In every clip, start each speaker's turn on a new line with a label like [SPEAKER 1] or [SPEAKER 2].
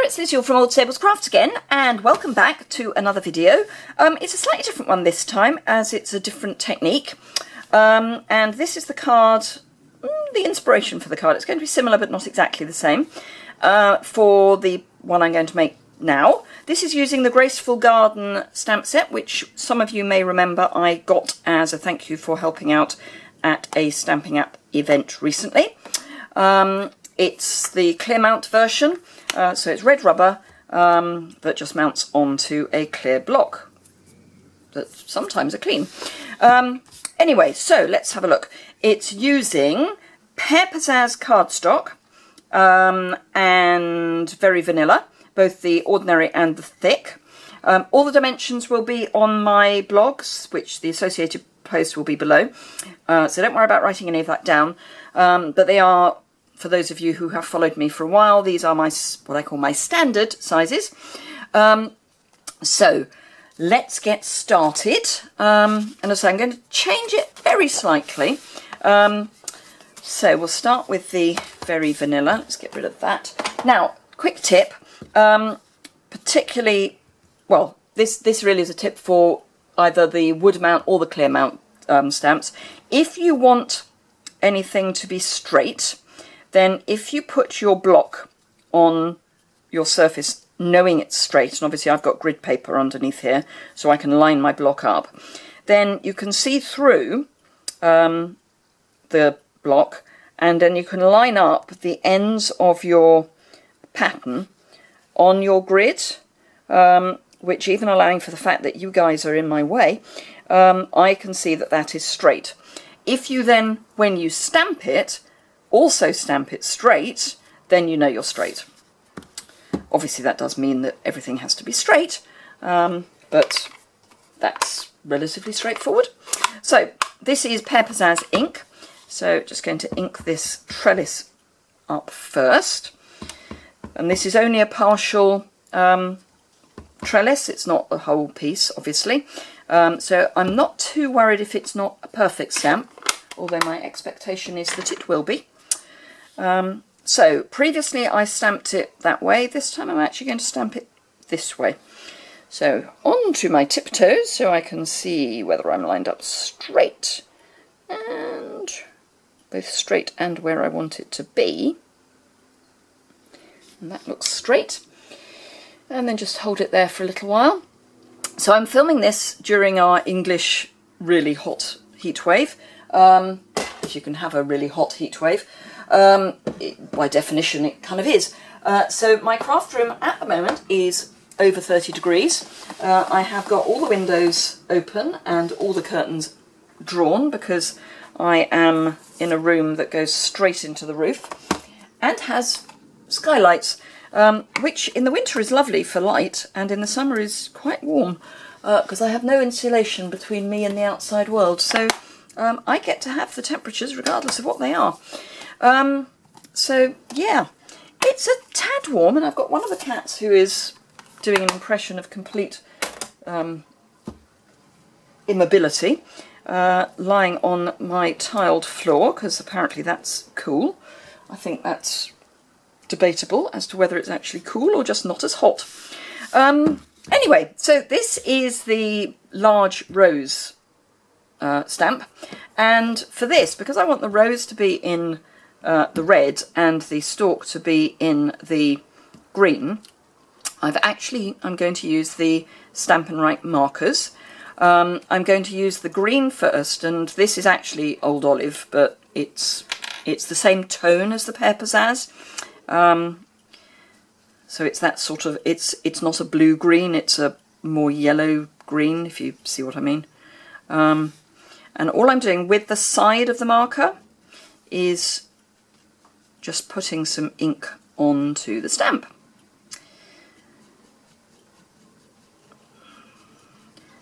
[SPEAKER 1] there, it's Liz Yuille from Old Stables Crafts again, and welcome back to another video. It's a slightly different one this time, as it's a different technique. And this is the card, the inspiration for the card. It's going to be similar, but not exactly the same, for the one I'm going to make now. This is using the Graceful Garden stamp set, which some of you may remember I got as a thank you for helping out at a Stampin' Up event recently. It's the clear mount version, so it's red rubber that just mounts onto a clear block that sometimes are clean. Anyway, so let's have a look. It's using Papershare cardstock and Very Vanilla, both the ordinary and the thick. All the dimensions will be on my blogs, which the associated post will be below, so don't worry about writing any of that down, but they are, for those of you who have followed me for a while, these are my what I call my standard sizes. So let's get started. And as I say, I'm going to change it very slightly. So we'll start with the Very Vanilla. Let's get rid of that. Now, quick tip, particularly, well, this really is a tip for either the wood mount or the clear mount stamps. If you want anything to be straight, then if you put your block on your surface knowing it's straight, and obviously I've got grid paper underneath here so I can line my block up, then you can see through the block, and then you can line up the ends of your pattern on your grid, which, even allowing for the fact that you guys are in my way, I can see that that is straight. If you then, when you stamp it, also stamp it straight, then you know you're straight. Obviously that does mean that everything has to be straight, but that's relatively straightforward. So this is Papershare ink, so just going to ink this trellis up first, and this is only a partial trellis, it's not the whole piece obviously, so I'm not too worried if it's not a perfect stamp, although my expectation is that it will be. So previously I stamped it that way. This time I'm actually going to stamp it this way. So onto my tiptoes so I can see whether I'm lined up straight, and both straight and where I want it to be. And that looks straight. And then just hold it there for a little while. So I'm filming this during our English really hot heat wave. If you can have a really hot heat wave. By definition it kind of is. So my craft room at the moment is over 30 degrees. I have got all the windows open and all the curtains drawn because I am in a room that goes straight into the roof and has skylights, which in the winter is lovely for light and in the summer is quite warm because I have no insulation between me and the outside world. So I get to have the temperatures regardless of what they are. So yeah, it's a tad warm, and I've got one of the cats who is doing an impression of complete immobility, lying on my tiled floor, because apparently that's cool. I think that's debatable as to whether it's actually cool or just not as hot. Anyway, so this is the large rose stamp, and for this, because I want the rose to be in the red and the stalk to be in the green, I'm going to use the Stampin' Up markers. I'm going to use the green first, and this is actually Old Olive, but it's the same tone as the Papershare. So it's that sort of, it's not a blue green, it's a more yellow green, if you see what I mean. And all I'm doing with the side of the marker is just putting some ink onto the stamp.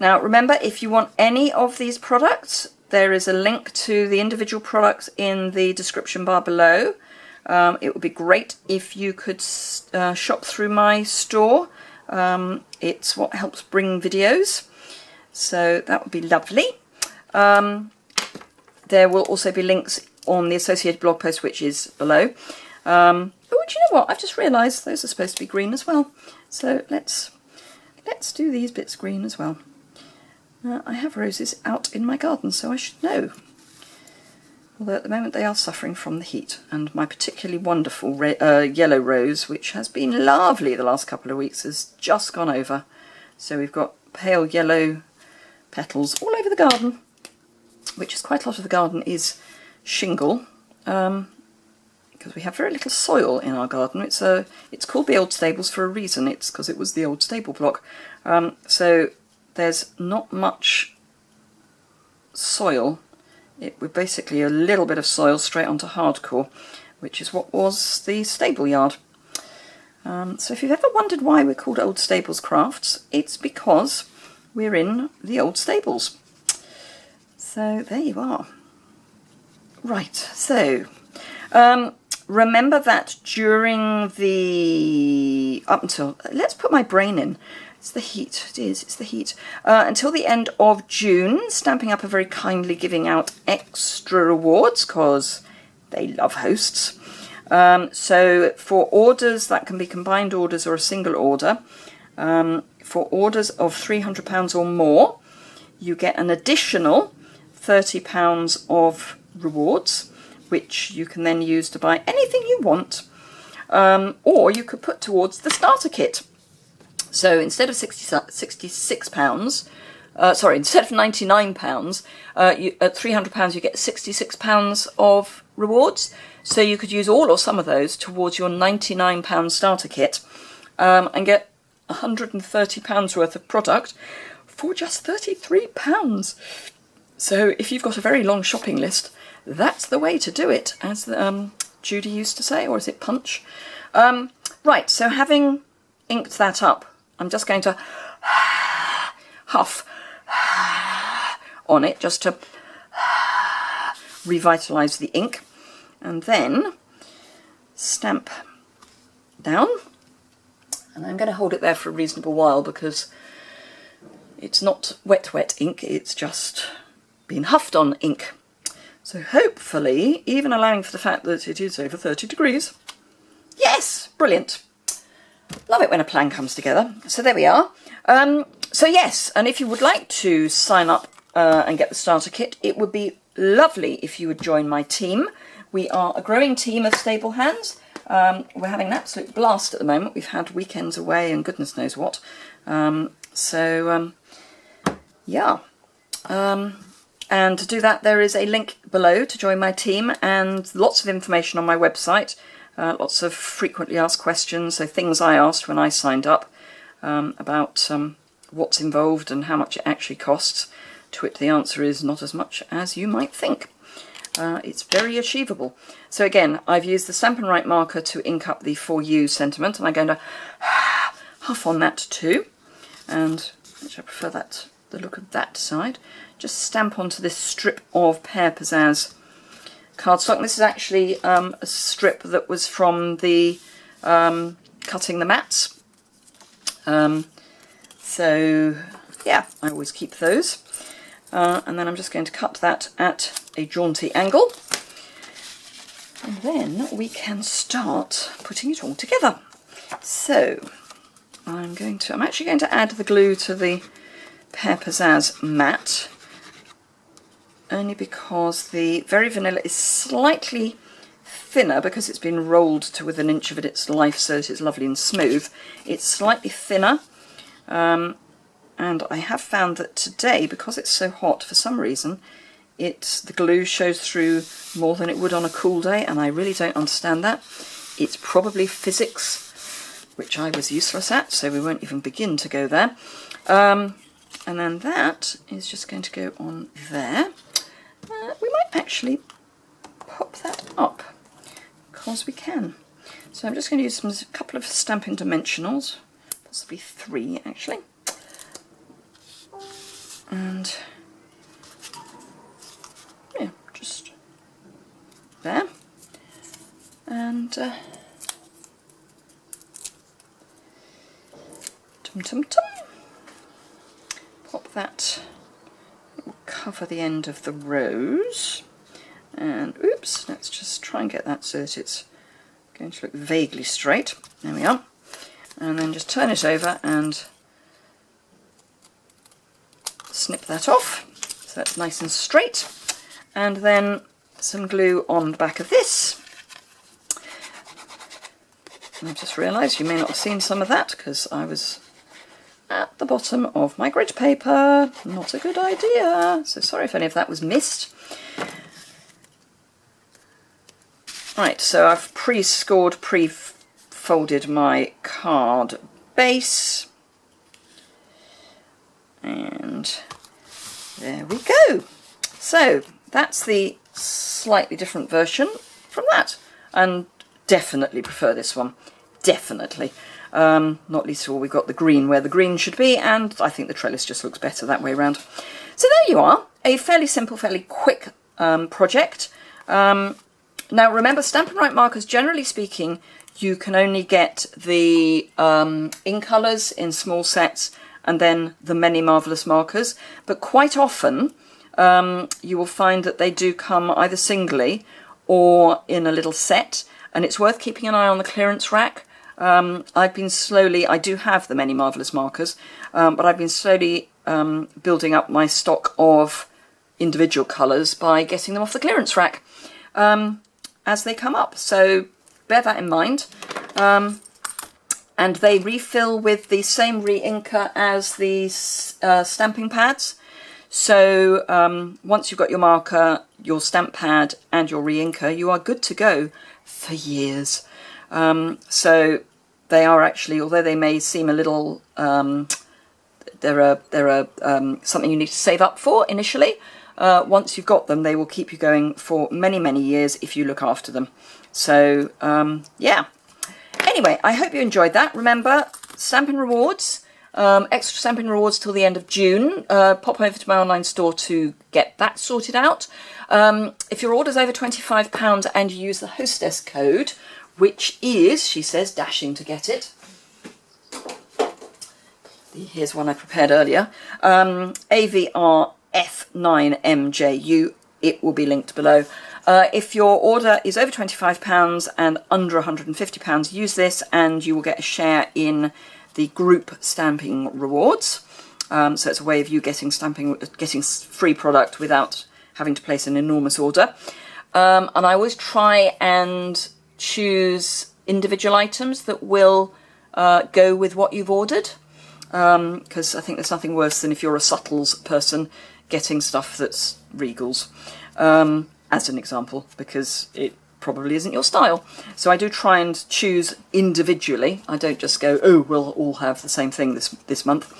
[SPEAKER 1] Now remember, if you want any of these products, there is a link to the individual products in the description bar below. It would be great if you could shop through my store. It's what helps bring videos, so that would be lovely. There will also be links on the associated blog post, which is below. Oh, do you know what? I've just realised those are supposed to be green as well. So let's do these bits green as well. I have roses out in my garden, so I should know. Although at the moment they are suffering from the heat, and my particularly wonderful yellow rose, which has been lovely the last couple of weeks, has just gone over. So we've got pale yellow petals all over the garden, which is quite a lot of the garden is shingle, because we have very little soil in our garden. It's called the Old Stables for a reason. It's because it was the old stable block. So there's not much soil. We're basically a little bit of soil straight onto hardcore, which is what was the stable yard. So if you've ever wondered why we're called Old Stables Crafts, it's because we're in the old stables. So there you are. Right, so remember that during the, let's put my brain in. It's the heat, it's the heat. Until the end of June, Stampin' Up are very kindly giving out extra rewards because they love hosts. So for orders that can be combined orders or a single order, for orders of £300 or more, you get an additional £30 of rewards, which you can then use to buy anything you want, or you could put towards the starter kit. So instead of £66, instead of £99, at £300 you get £66 of rewards. So you could use all or some of those towards your £99 starter kit, and get £130 worth of product for just £33. So if you've got a very long shopping list, that's the way to do it, as Judy used to say, or is it Punch? Right, so having inked that up, I'm just going to huff on it just to revitalise the ink, and then stamp down. And I'm going to hold it there for a reasonable while because it's not wet ink, it's just been huffed on ink. So hopefully, even allowing for the fact that it is over 30 degrees. Yes, brilliant. Love it when a plan comes together. So there we are. So yes, and if you would like to sign up and get the starter kit, it would be lovely if you would join my team. We are a growing team of stable hands. We're having an absolute blast at the moment. We've had weekends away and goodness knows what. Yeah. And to do that, there is a link below to join my team, and lots of information on my website. Lots of frequently asked questions, so things I asked when I signed up about what's involved and how much it actually costs, to which the answer is not as much as you might think. It's very achievable. So again, I've used the Stampin' Right marker to ink up the For You sentiment, and I'm going to huff on that too. And actually I prefer that, the look of that side. Just stamp onto this strip of Pear Pizzazz cardstock. This is actually a strip that was from the cutting the mats. So yeah, I always keep those. And then I'm just going to cut that at a jaunty angle. And then we can start putting it all together. So I'm actually going to add the glue to the Pear Pizzazz mat, only because the Very Vanilla is slightly thinner because it's been rolled to within an inch of its life, so that it's lovely and smooth. It's slightly thinner, and I have found that today, because it's so hot, for some reason, the glue shows through more than it would on a cool day, and I really don't understand that. It's probably physics, which I was useless at, so we won't even begin to go there. And then that is just going to go on there. We might actually pop that up, because we can. So I'm just going to use a couple of Stampin' Dimensionals, possibly 3 actually. And yeah, just there. And tum-tum-tum. Pop that, it will cover the end of the rose, and oops, let's just try and get that so that it's Going to look vaguely straight. There we are. And then just turn it over and snip that off. So that's nice and straight. And then some glue on the back of this. And I've just realised you may not have seen some of that because I was at the bottom of my grid paper. Not a good idea. So sorry if any of that was missed. Right, so I've pre-scored, pre-folded my card base. And there we go. So that's the slightly different version from that. And definitely prefer this one. Definitely. Not least of all, we've got the green where the green should be, and I think the trellis just looks better that way around. So there you are. A fairly simple, fairly quick project. Now remember, Stampin' Up markers, generally speaking, you can only get the in colours in small sets and then the many marvellous markers, but quite often you will find that they do come either singly or in a little set, and it's worth keeping an eye on the clearance rack. I do have the many marvellous markers, but I've been slowly building up my stock of individual colours by getting them off the clearance rack as they come up. So bear that in mind. And they refill with the same re-inker as the stamping pads. So once you've got your marker, your stamp pad and your re-inker, you are good to go for years. So they are actually, although they may seem a little, they're something you need to save up for initially. Once you've got them, they will keep you going for many, many years if you look after them. So, yeah. Anyway, I hope you enjoyed that. Remember, Stampin' Rewards, extra Stampin' Rewards till the end of June. Pop over to my online store to get that sorted out. If your order's over £25 and you use the Hostess Code, which is, she says, dashing to get it. Here's one I prepared earlier. AVRF9MJU. It will be linked below. If your order is over £25 and under £150, use this and you will get a share in the group stamping rewards. So it's a way of you getting free product without having to place an enormous order. And I always try and choose individual items that will go with what you've ordered, because I think there's nothing worse than if you're a subtles person getting stuff that's Regals, as an example, because it probably isn't your style. So I do try and choose individually. I don't just go, oh, we'll all have the same thing this month.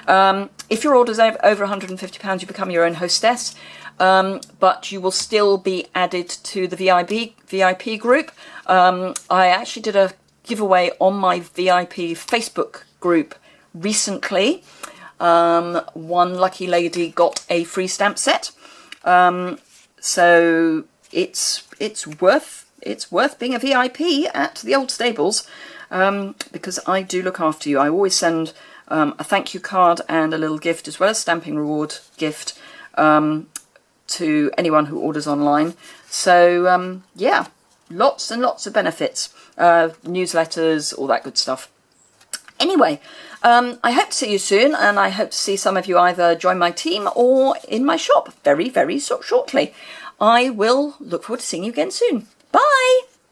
[SPEAKER 1] If your order's over £150, you become your own hostess. But you will still be added to the VIP group. I actually did a giveaway on my VIP Facebook group recently. One lucky lady got a free stamp set. So it's worth being a VIP at the old stables, because I do look after you. I always send a thank you card and a little gift, as well as stamping reward gift, to anyone who orders online. So yeah, lots and lots of benefits, newsletters, all that good stuff. Anyway, I hope to see you soon, and I hope to see some of you either join my team or in my shop very, very shortly. I will look forward to seeing you again soon. Bye!